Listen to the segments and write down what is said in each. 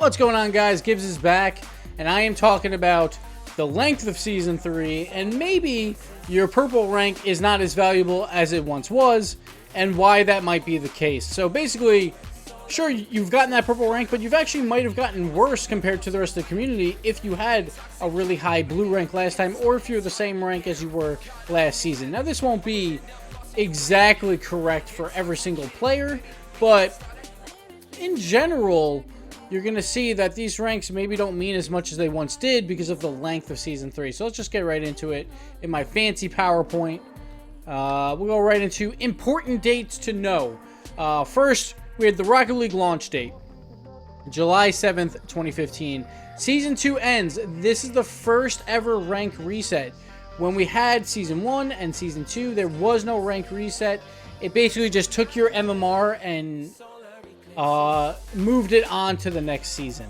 What's going on, guys? Gibbs is back, and I am talking about the length of Season 3, and maybe your purple rank is not as valuable as it once was, and why that might be the case. So basically, sure, you've gotten that purple rank, but you've actually might have gotten worse compared to the rest of the community if you had a really high blue rank last time, or if you're the same rank as you were last season. Now, this won't be exactly correct for every single player, but in general, you're going to see that these ranks maybe don't mean as much as they once did because of the length of Season 3. So let's just get right into it in my fancy PowerPoint. We'll go right into important dates to know. First, we had the Rocket League launch date, July 7th, 2015. Season 2 ends. This is the first ever rank reset. When we had Season 1 and Season 2, there was no rank reset. It basically just took your MMR and moved it on to the next season.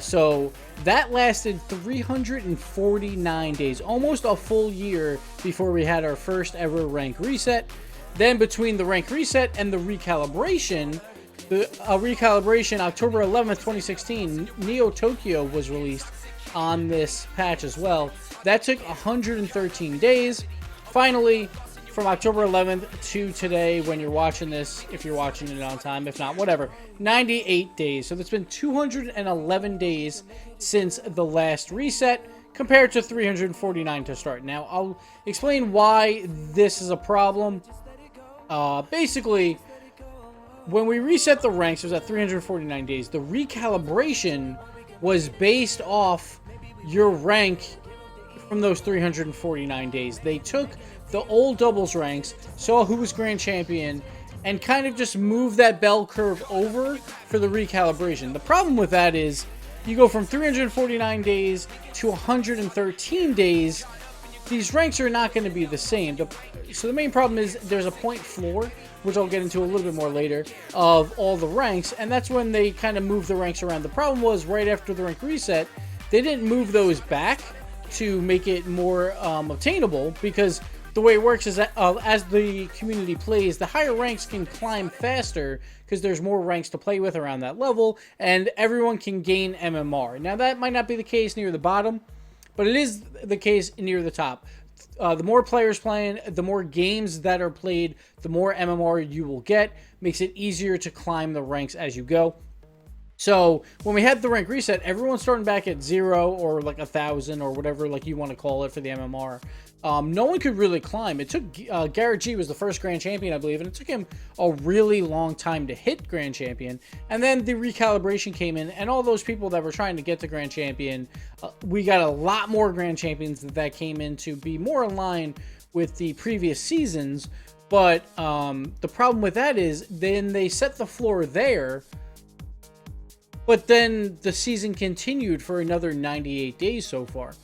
So that lasted 349 days, almost a full year before we had our first ever rank reset. Then between the rank reset and the recalibration, October 11th, 2016, Neo Tokyo was released on this patch as well. That took 113 days. Finally, from October 11th to today, when you're watching this, if you're watching it on time, if not, whatever, 98 days. So it's been 211 days since the last reset, compared to 349 to start. Now, I'll explain why this is a problem. Basically, when we reset the ranks, it was at 349 days. The recalibration was based off your rank from those 349 days. They took the old doubles ranks, saw who was grand champion, and kind of just moved that bell curve over for the recalibration. The problem with that is you go from 349 days to 113 days. These ranks are not going to be the same. So the main problem is there's a point floor, which I'll get into a little bit more later, of all the ranks, and that's when they kind of move the ranks around. The problem was right after the rank reset, they didn't move those back to make it more obtainable, because the way it works is that as the community plays, the higher ranks can climb faster because there's more ranks to play with around that level, and everyone can gain MMR. Now, that might not be the case near the bottom, but it is the case near the top. The more players playing, the more games that are played, the more MMR you will get. Makes it easier to climb the ranks as you go. So when we had the rank reset, everyone's starting back at 0 or like 1,000 or whatever like you want to call it for the MMR. No one could really climb. It took Garrett G was the first grand champion, I believe, and it took him a really long time to hit grand champion. And then the recalibration came in, and all those people that were trying to get to grand champion, we got a lot more grand champions that came in to be more in line with the previous seasons. But the problem with that is then they set the floor there. But then the season continued for another 98 days so far.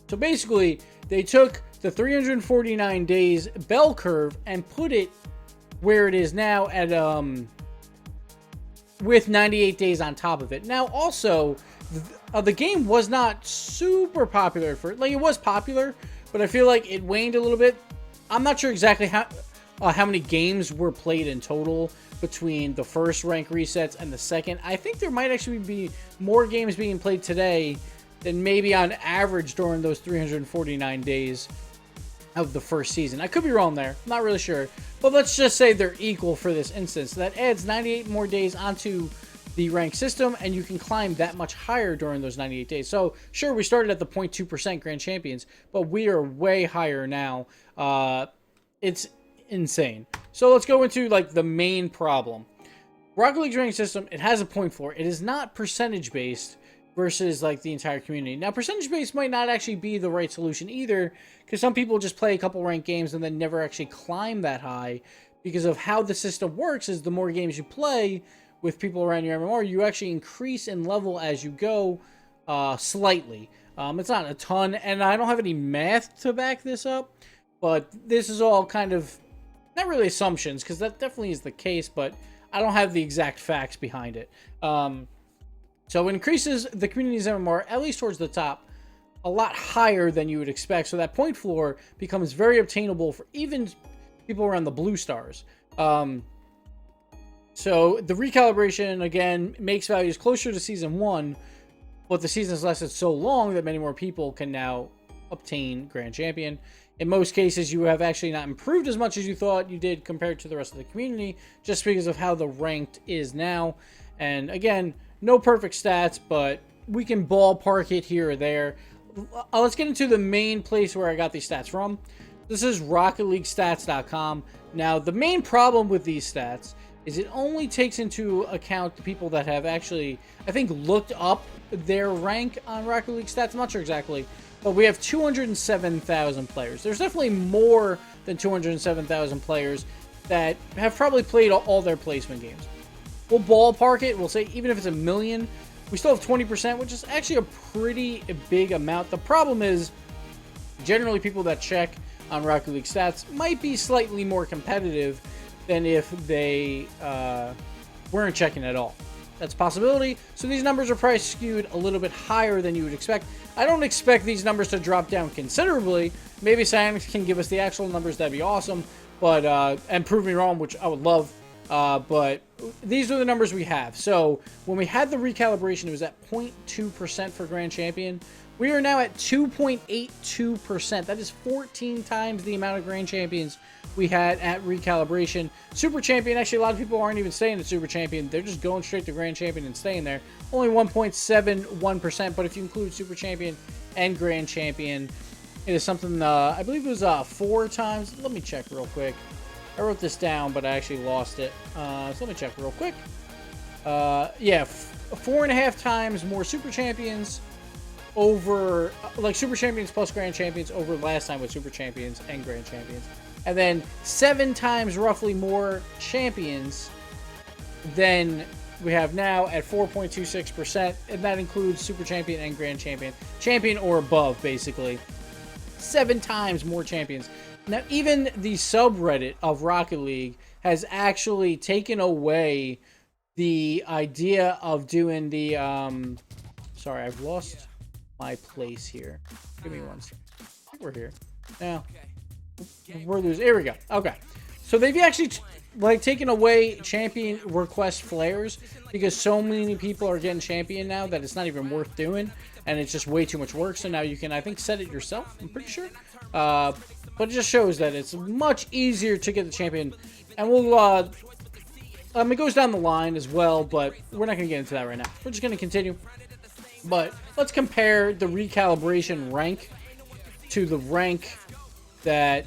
So basically, they took the 349 days bell curve and put it where it is now at with 98 days on top of it. Now, also, the game was not super popular for it. Like, it was popular, but I feel like it waned a little bit. I'm not sure exactly how many games were played in total between the first rank resets and the second. I think there might actually be more games being played today than maybe on average during those 349 days of the first season. I could be wrong there. I'm not really sure. But let's just say they're equal for this instance. That adds 98 more days onto the rank system, and you can climb that much higher during those 98 days. So, sure, we started at the 0.2% grand champions, but we are way higher now. It's insane. So let's go into like the main problem. Rocket League's ranking system, it has a point floor. It is not percentage based versus like the entire community. Now, percentage based might not actually be the right solution either, because some people just play a couple ranked games and then never actually climb that high, because of how the system works is the more games you play with people around your MMR, you actually increase in level as you go slightly. It's not a ton, and I don't have any math to back this up, but this is all kind of not really assumptions, because that definitely is the case, but I don't have the exact facts behind it. So it increases the community's MMR, at least towards the top, a lot higher than you would expect. So that point floor becomes very obtainable for even people around the blue stars. So the recalibration, again, makes values closer to Season 1, but the season has lasted so long that many more people can now obtain Grand Champion. In most cases, you have actually not improved as much as you thought you did compared to the rest of the community, just because of how the ranked is now. And again, no perfect stats, but we can ballpark it here or there. Let's get into the main place where I got these stats from. This is RocketLeagueStats.com. Now, the main problem with these stats is it only takes into account the people that have actually, I think, looked up their rank on Rocket League Stats. I'm not sure exactly, but we have 207,000 players. There's definitely more than 207,000 players that have probably played all their placement games. We'll ballpark it. We'll say even if it's 1 million, we still have 20%, which is actually a pretty big amount. The problem is, generally people that check on Rocket League Stats might be slightly more competitive than if they weren't checking at all. That's a possibility. So these numbers are probably skewed a little bit higher than you would expect. I don't expect these numbers to drop down considerably. Maybe Psyonix can give us the actual numbers. That'd be awesome. But and prove me wrong, which I would love. But these are the numbers we have. So when we had the recalibration, it was at 0.2% for Grand Champion. We are now at 2.82%. That is 14 times the amount of Grand Champions we had at recalibration. Super Champion, actually a lot of people aren't even staying at Super Champion. They're just going straight to Grand Champion and staying there. Only 1.71%, but if you include Super Champion and Grand Champion, it is something, I believe it was 4 times. Let me check real quick. I wrote this down, but I actually lost it. So let me check real quick. Yeah, 4.5 times more Super Champions over, like Super Champions plus Grand Champions over last time with Super Champions and Grand Champions. And then 7 times roughly more Champions than we have now at 4.26%. And that includes Super Champion and Grand Champion. Champion or above, basically. 7 times more Champions. Now, even the subreddit of Rocket League has actually taken away the idea of doing the, sorry, I've lost my place here. Give me one second. I think we're here. Now, we're losing. Here we go. Okay. So they've actually, like, taken away champion request flares because so many people are getting champion now that it's not even worth doing. And it's just way too much work. So now you can, I think, set it yourself. I'm pretty sure. But it just shows that it's much easier to get the champion. And we'll, it goes down the line as well, but we're not going to get into that right now. We're just going to continue. But let's compare the recalibration rank to the rank that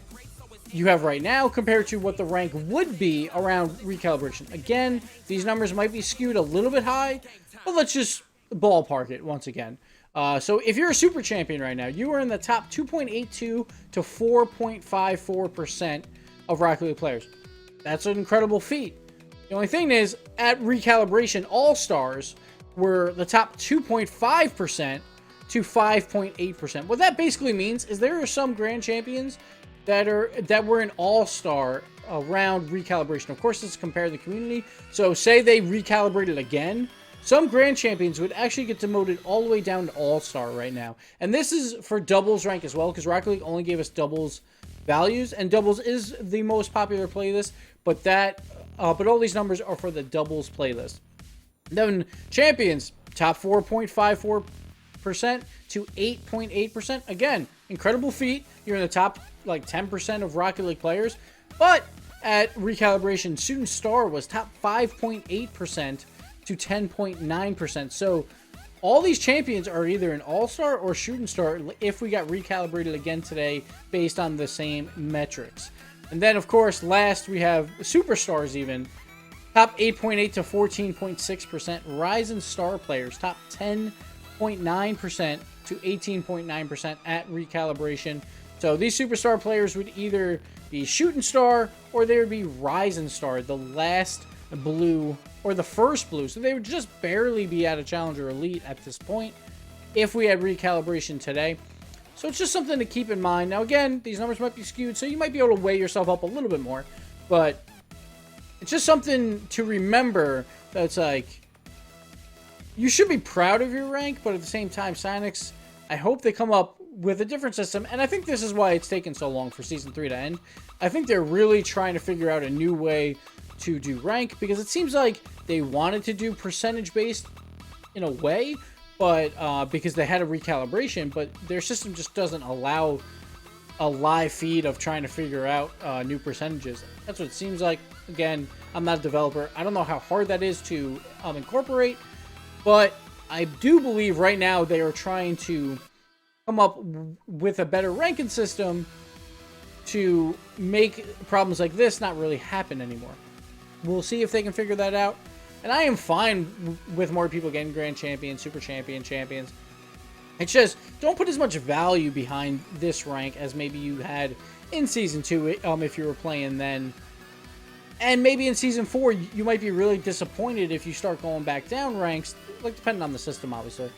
you have right now compared to what the rank would be around recalibration. Again, these numbers might be skewed a little bit high, but let's just ballpark it once again. So if you're a Super Champion right now, you are in the top 2.82 to 4.54% of Rocket League players. That's an incredible feat. The only thing is, at recalibration, All-Stars were the top 2.5% to 5.8%. What that basically means is there are some Grand Champions that were an All-Star around recalibration. Of course, this is compared to the community. So say they recalibrated again. Some Grand Champions would actually get demoted all the way down to All-Star right now. And this is for doubles rank as well, because Rocket League only gave us doubles values, and doubles is the most popular playlist, but but all these numbers are for the doubles playlist. Then Champions, top 4.54% to 8.8%. Again, incredible feat. You're in the top like 10% of Rocket League players. But at recalibration, Shooting Star was top 5.8% to 10.9%. So all these champions are either an All-Star or Shooting Star if we got recalibrated again today based on the same metrics. And then, of course, last we have Superstars even. Top 8.8 to 14.6%. Rising Star players, top 10.9% to 18.9% at recalibration. So these Superstar players would either be Shooting Star or they would be Rising Star, the last blue or the first blue. So they would just barely be at a Challenger Elite at this point if we had recalibration today. So it's just something to keep in mind. Now, again, these numbers might be skewed, so you might be able to weigh yourself up a little bit more. But it's just something to remember that's like, you should be proud of your rank, but at the same time, Psyonix, I hope they come up with a different system. And I think this is why it's taken so long for Season 3 to end. I think they're really trying to figure out a new way to do rank, because it seems like they wanted to do percentage based in a way, but because they had a recalibration, but their system just doesn't allow a live feed of trying to figure out new percentages. That's what it seems like. Again, I'm not a developer. I don't know how hard that is to incorporate, but I do believe right now they are trying to come up with a better ranking system to make problems like this not really happen anymore. We'll see if they can figure that out. And I am fine with more people getting Grand Champion, Super Champion, Champions. It's just, don't put as much value behind this rank as maybe you had in Season 2 if you were playing then. And maybe in Season 4, you might be really disappointed if you start going back down ranks, like depending on the system, obviously,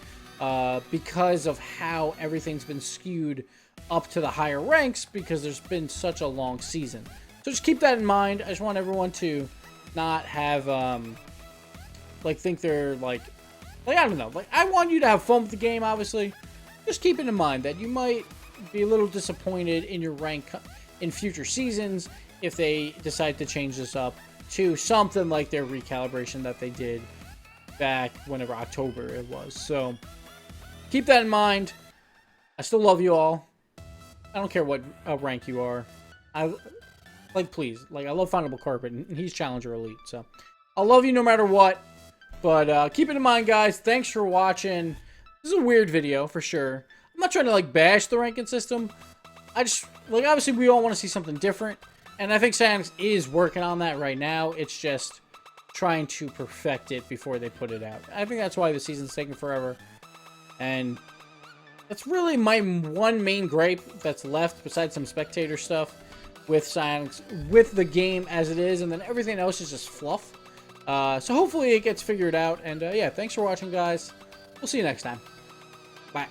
because of how everything's been skewed up to the higher ranks because there's been such a long season. So just keep that in mind. I just want everyone to not have, think they're, I don't know. I want you to have fun with the game, obviously. Just keep it in mind that you might be a little disappointed in your rank in future seasons if they decide to change this up to something like their recalibration that they did back whenever October it was. So keep that in mind. I still love you all. I don't care what rank you are. Please. I love Findable Carpet, and he's Challenger Elite. So I love you no matter what. But keep it in mind, guys. Thanks for watching. This is a weird video, for sure. I'm not trying to, bash the ranking system. I just, obviously we all want to see something different. And I think Psyonix is working on that right now. It's just trying to perfect it before they put it out. I think that's why the season's taking forever. And that's really my one main gripe that's left, besides some spectator stuff with Psyonix, with the game as it is. And then everything else is just fluff. So hopefully it gets figured out. And yeah, thanks for watching, guys. We'll see you next time. Bye.